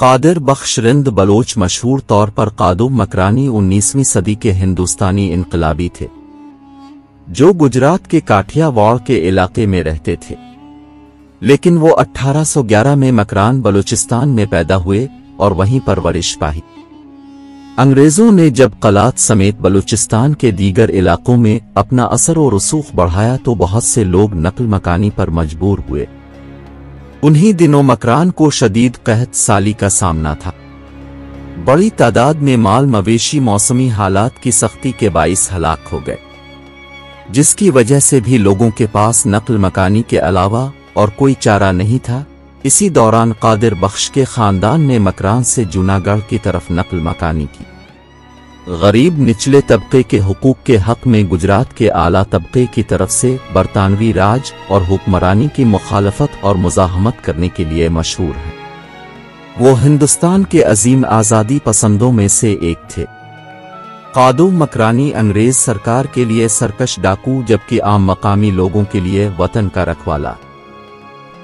قادر بخش رند بلوچ مشہور طور پر قادو مکرانی 19ویں صدی کے ہندوستانی انقلابی تھے جو گجرات کے کاٹھیا واڑ کے علاقے میں رہتے تھے، لیکن وہ 1811 میں مکران بلوچستان میں پیدا ہوئے اور وہیں پرورش پائی۔ انگریزوں نے جب قلات سمیت بلوچستان کے دیگر علاقوں میں اپنا اثر و رسوخ بڑھایا تو بہت سے لوگ نقل مکانی پر مجبور ہوئے۔ انہی دنوں مکران کو شدید قحط سالی کا سامنا تھا۔ بڑی تعداد میں مال مویشی موسمی حالات کی سختی کے باعث ہلاک ہو گئے، جس کی وجہ سے بھی لوگوں کے پاس نقل مکانی کے علاوہ اور کوئی چارہ نہیں تھا۔ اسی دوران قادر بخش کے خاندان نے مکران سے جوناگڑھ کی طرف نقل مکانی کی۔ غریب نچلے طبقے کے حقوق کے حق میں گجرات کے اعلیٰ طبقے کی طرف سے برطانوی راج اور حکمرانی کی مخالفت اور مزاحمت کرنے کے لیے مشہور ہیں۔ وہ ہندوستان کے عظیم آزادی پسندوں میں سے ایک تھے۔ قادو مکرانی انگریز سرکار کے لیے سرکش ڈاکو جبکہ عام مقامی لوگوں کے لیے وطن کا رکھوالا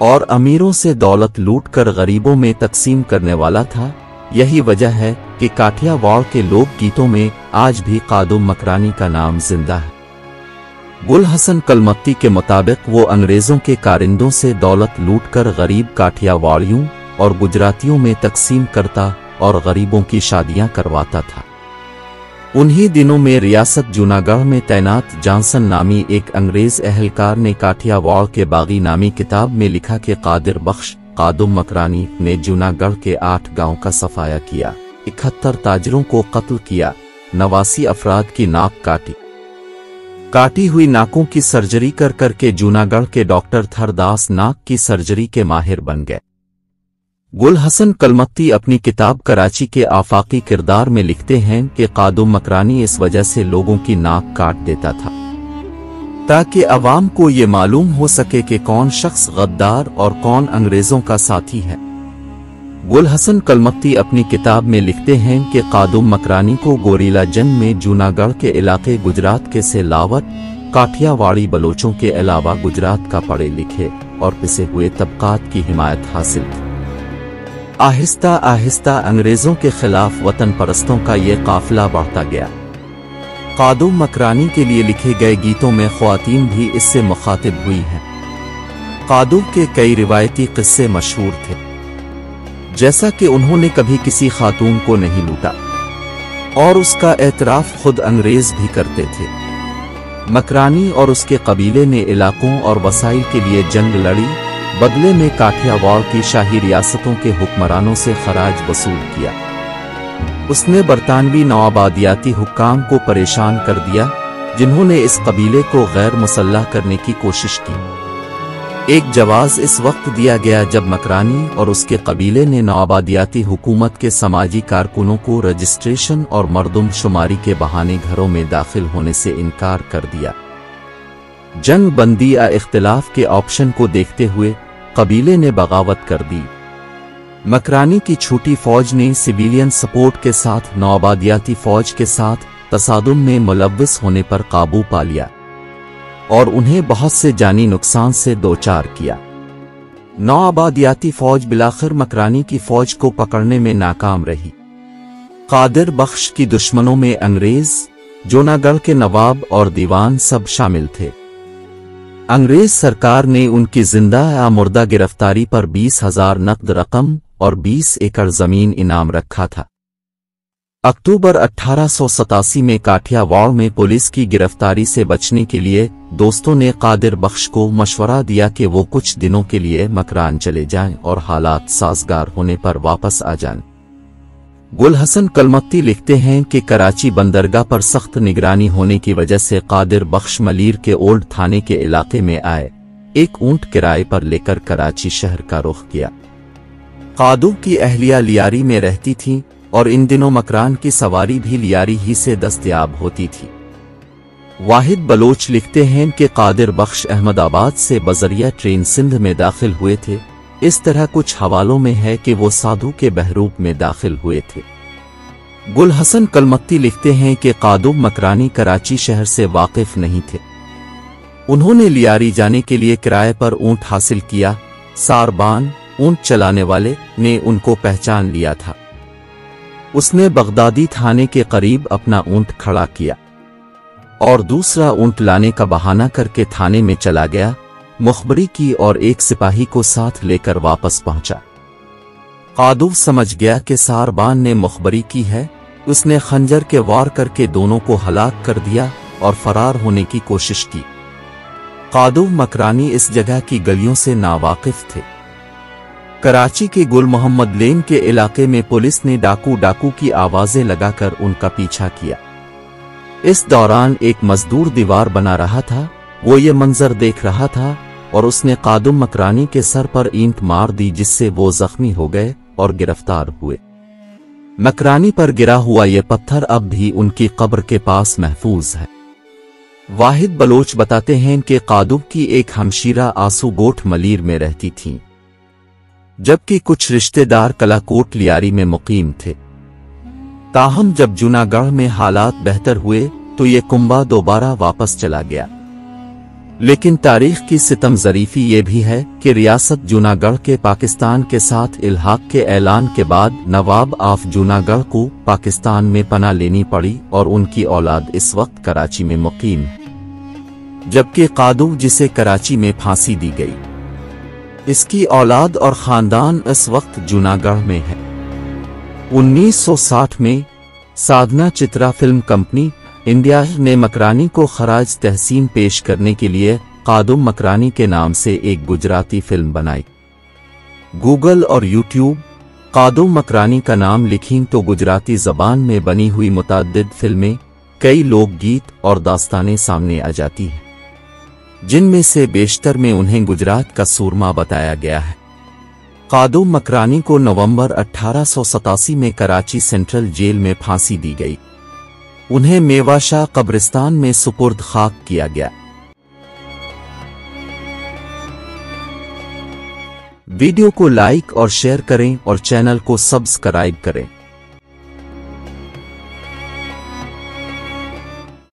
اور امیروں سے دولت لوٹ کر غریبوں میں تقسیم کرنے والا تھا۔ یہی وجہ ہے کہ کاٹھیا واڑ کے لوک گیتوں میں آج بھی قادو مکرانی کا نام زندہ ہے۔ گل حسن کلمتی کے مطابق وہ انگریزوں کے کارندوں سے دولت لوٹ کر غریب کاٹھیا واڑیوں اور گجراتیوں میں تقسیم کرتا اور غریبوں کی شادیاں کرواتا تھا۔ انہی دنوں میں ریاست جوناگڑھ میں تعینات جانسن نامی ایک انگریز اہلکار نے کاٹھیا واڑ کے باغی نامی کتاب میں لکھا کہ قادر بخش قادو مکرانی نے جوناگڑھ کے 8 گاؤں کا صفایا کیا، 71 تاجروں کو قتل کیا، 89 افراد کی ناک کاٹی ہوئی ناکوں کی سرجری کر کر کے جوناگڑھ کے ڈاکٹر تھر داس ناک کی سرجری کے ماہر بن گئے۔ گل حسن کلمتی اپنی کتاب کراچی کے آفاقی کردار میں لکھتے ہیں کہ قادو مکرانی اس وجہ سے لوگوں کی ناک کاٹ دیتا تھا تاکہ عوام کو یہ معلوم ہو سکے کہ کون شخص غدار اور کون انگریزوں کا ساتھی ہے۔ گل حسن کلمتی اپنی کتاب میں لکھتے ہیں کہ قادو مکرانی کو گوریلا جنگ میں جوناگڑھ کے علاقے گجرات کے سلاوٹ کاٹھیا واڑی بلوچوں کے علاوہ گجرات کا پڑھے لکھے اور پسے ہوئے طبقات کی حمایت حاصل تھی۔ آہستہ آہستہ انگریزوں کے خلاف وطن پرستوں کا یہ قافلہ بڑھتا گیا۔ قادو مکرانی کے لیے لکھے گئے گیتوں میں خواتین بھی اس سے مخاطب ہوئی ہیں۔ قادو کے کئی روایتی قصے مشہور تھے، جیسا کہ انہوں نے کبھی کسی خاتون کو نہیں لوٹا، اور اس کا اعتراف خود انگریز بھی کرتے تھے۔ مکرانی اور اس کے قبیلے نے علاقوں اور وسائل کے لیے جنگ لڑی، بدلے میں کاٹھیا واڑ کی شاہی ریاستوں کے حکمرانوں سے خراج وصول کیا۔ اس نے برطانوی نوآبادیاتی حکام کو پریشان کر دیا، جنہوں نے اس قبیلے کو غیر مسلح کرنے کی کوشش کی۔ ایک جواز اس وقت دیا گیا جب مکرانی اور اس کے قبیلے نے نوآبادیاتی حکومت کے سماجی کارکنوں کو رجسٹریشن اور مردم شماری کے بہانے گھروں میں داخل ہونے سے انکار کر دیا۔ جنگ بندی یا اختلاف کے آپشن کو دیکھتے ہوئے قبیلے نے بغاوت کر دی۔ مکرانی کی چھوٹی فوج نے سویلین سپورٹ کے ساتھ نوآبادیاتی فوج کے ساتھ تصادم میں ملوث ہونے پر قابو پا لیا اور انہیں بہت سے جانی نقصان سے دوچار کیا۔ نوآبادیاتی فوج بلاخر مکرانی کی فوج کو پکڑنے میں ناکام رہی۔ قادر بخش کی دشمنوں میں انگریز، جوناگڑھ کے نواب اور دیوان سب شامل تھے۔ انگریز سرکار نے ان کی زندہ یا مردہ گرفتاری پر 20,000 نقد رقم اور 20 ایکڑ زمین انعام رکھا تھا۔ اکتوبر 1887 میں کاٹھیا واڑ میں پولیس کی گرفتاری سے بچنے کے لیے دوستوں نے قادر بخش کو مشورہ دیا کہ وہ کچھ دنوں کے لیے مکران چلے جائیں اور حالات سازگار ہونے پر واپس آ جائیں۔ گل حسن کلمتی لکھتے ہیں کہ کراچی بندرگاہ پر سخت نگرانی ہونے کی وجہ سے قادر بخش ملیر کے اولڈ تھانے کے علاقے میں آئے، ایک اونٹ کرائے پر لے کر کراچی شہر کا رخ کیا۔ قادو کی اہلیہ لیاری میں رہتی تھی اور ان دنوں مکران کی سواری بھی لیاری ہی سے دستیاب ہوتی تھی۔ واحد بلوچ لکھتے ہیں کہ قادر بخش احمد آباد سے بذریعہ ٹرین سندھ میں داخل ہوئے تھے۔ اس طرح کچھ حوالوں میں ہے کہ وہ سادھو کے بحروب میں داخل ہوئے تھے۔ گل حسن کلمتی لکھتے ہیں کہ قادو مکرانی کراچی شہر سے واقف نہیں تھے۔ انہوں نے لیاری جانے کے لیے کرائے پر اونٹ حاصل کیا۔ ساربان اونٹ چلانے والے نے ان کو پہچان لیا تھا۔ اس نے بغدادی تھانے کے قریب اپنا اونٹ کھڑا کیا اور دوسرا اونٹ لانے کا بہانہ کر کے تھانے میں چلا گیا، مخبری کی اور ایک سپاہی کو ساتھ لے کر واپس پہنچا۔ قادو سمجھ گیا کہ ساربان نے مخبری کی ہے، اس نے خنجر کے وار کر کے دونوں کو ہلاک کر دیا اور فرار ہونے کی کوشش کی۔ قادو مکرانی اس جگہ کی گلیوں سے ناواقف تھے۔ کراچی کے گل محمد لین کے علاقے میں پولیس نے ڈاکو کی آوازیں لگا کر ان کا پیچھا کیا۔ اس دوران ایک مزدور دیوار بنا رہا تھا، وہ یہ منظر دیکھ رہا تھا اور اس نے قادو مکرانی کے سر پر اینٹ مار دی، جس سے وہ زخمی ہو گئے اور گرفتار ہوئے۔ مکرانی پر گرا ہوا یہ پتھر اب بھی ان کی قبر کے پاس محفوظ ہے۔ واحد بلوچ بتاتے ہیں کہ قادو کی ایک ہمشیرہ آسو گوٹھ ملیر میں رہتی تھیں، جبکہ کچھ رشتہ دار کلاکوٹ لیاری میں مقیم تھے۔ تاہم جب جوناگڑھ میں حالات بہتر ہوئے تو یہ کنبہ دوبارہ واپس چلا گیا۔ لیکن تاریخ کی ستم ظریفی یہ بھی ہے کہ ریاست جوناگڑھ کے پاکستان کے ساتھ الحاق کے اعلان کے بعد نواب آف جوناگڑھ کو پاکستان میں پناہ لینی پڑی اور ان کی اولاد اس وقت کراچی میں مقیم ہے، جبکہ قادو جسے کراچی میں پھانسی دی گئی، اس کی اولاد اور خاندان اس وقت جوناگڑھ میں ہے۔ 1960 میں سادھنا چترا فلم کمپنی انڈیا نے مکرانی کو خراج تحسین پیش کرنے کے لیے قادو مکرانی کے نام سے ایک گجراتی فلم بنائی۔ گوگل اور یوٹیوب قادو مکرانی کا نام لکھیں تو گجراتی زبان میں بنی ہوئی متعدد فلمیں، کئی لوک گیت اور داستانیں سامنے آ جاتی ہیں، جن میں سے بیشتر میں انہیں گجرات کا سورما بتایا گیا ہے۔ قادو مکرانی کو نومبر 1887 میں کراچی سینٹرل جیل میں پھانسی دی گئی۔ انہیں میوا شاہ قبرستان میں سپرد خاک کیا گیا۔ ویڈیو کو لائک اور شیئر کریں اور چینل کو سبسکرائب کریں۔